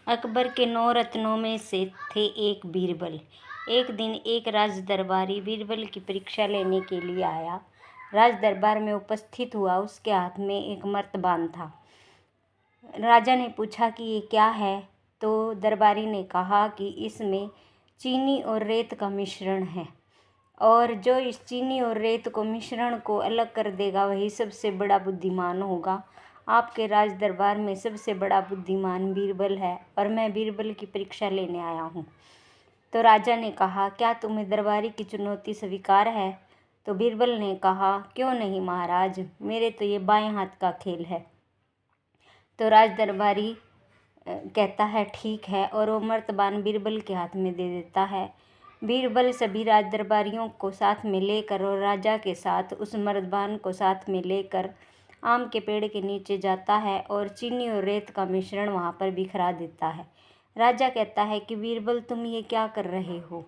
अकबर के 9 रत्नों में से थे एक बीरबल। एक दिन एक राज दरबारी बीरबल की परीक्षा लेने के लिए आया। राज दरबार में उपस्थित हुआ। उसके हाथ में एक मर्तबान था। राजा ने पूछा कि ये क्या है, तो दरबारी ने कहा कि इसमें चीनी और रेत का मिश्रण है, और जो इस चीनी और रेत को मिश्रण को अलग कर देगा वही सबसे बड़ा बुद्धिमान होगा। आपके राज दरबार में सबसे बड़ा बुद्धिमान बीरबल है, और मैं बीरबल की परीक्षा लेने आया हूँ। तो राजा ने कहा, क्या तुम्हें दरबारी की चुनौती स्वीकार है? तो बीरबल ने कहा, क्यों नहीं महाराज, मेरे तो ये बाएं हाथ का खेल है। तो राज दरबारी कहता है ठीक है, और वो मर्तबान बीरबल के हाथ में दे देता है। बीरबल सभी राज दरबारियों को साथ में लेकर और राजा के साथ उस मर्तबान को साथ में लेकर आम के पेड़ के नीचे जाता है और चीनी और रेत का मिश्रण वहाँ पर बिखरा देता है। राजा कहता है कि बीरबल, तुम ये क्या कर रहे हो?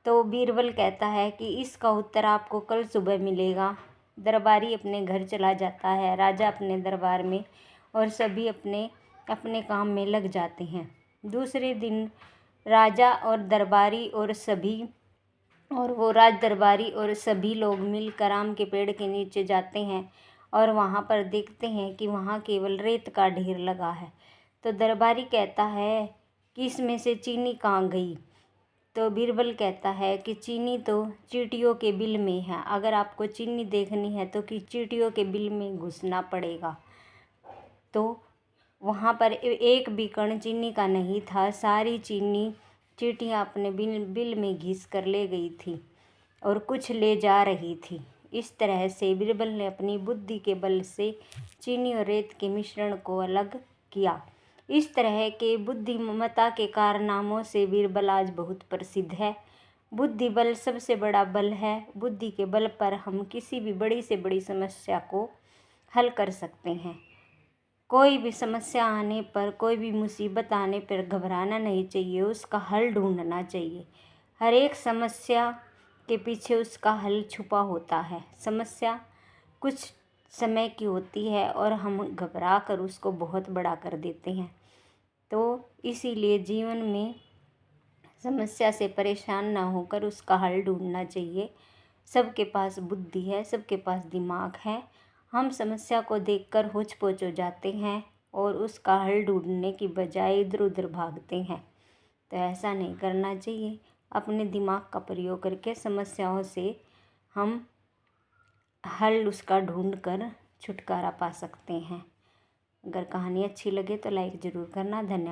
तो बीरबल कहता है कि इसका उत्तर आपको कल सुबह मिलेगा। दरबारी अपने घर चला जाता है। राजा अपने दरबार में और सभी अपने अपने काम में लग जाते हैं। दूसरे दिन राजा और दरबारी और राज दरबारी और सभी लोग मिलकर आम के पेड़ के नीचे जाते हैं और वहाँ पर देखते हैं कि वहाँ केवल रेत का ढेर लगा है। तो दरबारी कहता है कि इसमें से चीनी कहाँ गई? तो बीरबल कहता है कि चीनी तो चींटियों के बिल में है। अगर आपको चीनी देखनी है तो कि चींटियों के बिल में घुसना पड़ेगा। तो वहाँ पर एक भी कण चीनी का नहीं था। सारी चीनी चींटियाँ अपने बिल में घिस कर ले गई थी और कुछ ले जा रही थी। इस तरह से बीरबल ने अपनी बुद्धि के बल से चीनी और रेत के मिश्रण को अलग किया। इस तरह के बुद्धिमत्ता के कारनामों से बीरबल आज बहुत प्रसिद्ध है। बुद्धि बल सबसे बड़ा बल है। बुद्धि के बल पर हम किसी भी बड़ी से बड़ी समस्या को हल कर सकते हैं। कोई भी समस्या आने पर, कोई भी मुसीबत आने पर घबराना नहीं चाहिए, उसका हल ढूंढना चाहिए। हर एक समस्या के पीछे उसका हल छुपा होता है। समस्या कुछ समय की होती है और हम घबरा कर उसको बहुत बड़ा कर देते हैं। तो इसीलिए जीवन में समस्या से परेशान ना होकर उसका हल ढूंढना चाहिए। सबके पास बुद्धि है, सबके पास दिमाग है। हम समस्या को देखकर होच-पोच हो जाते हैं और उसका हल ढूंढने की बजाय इधर उधर भागते हैं। तो ऐसा नहीं करना चाहिए। अपने दिमाग का प्रयोग करके समस्याओं से हम हल उसका ढूंढ कर छुटकारा पा सकते हैं। अगर कहानी अच्छी लगे तो लाइक ज़रूर करना। धन्यवाद।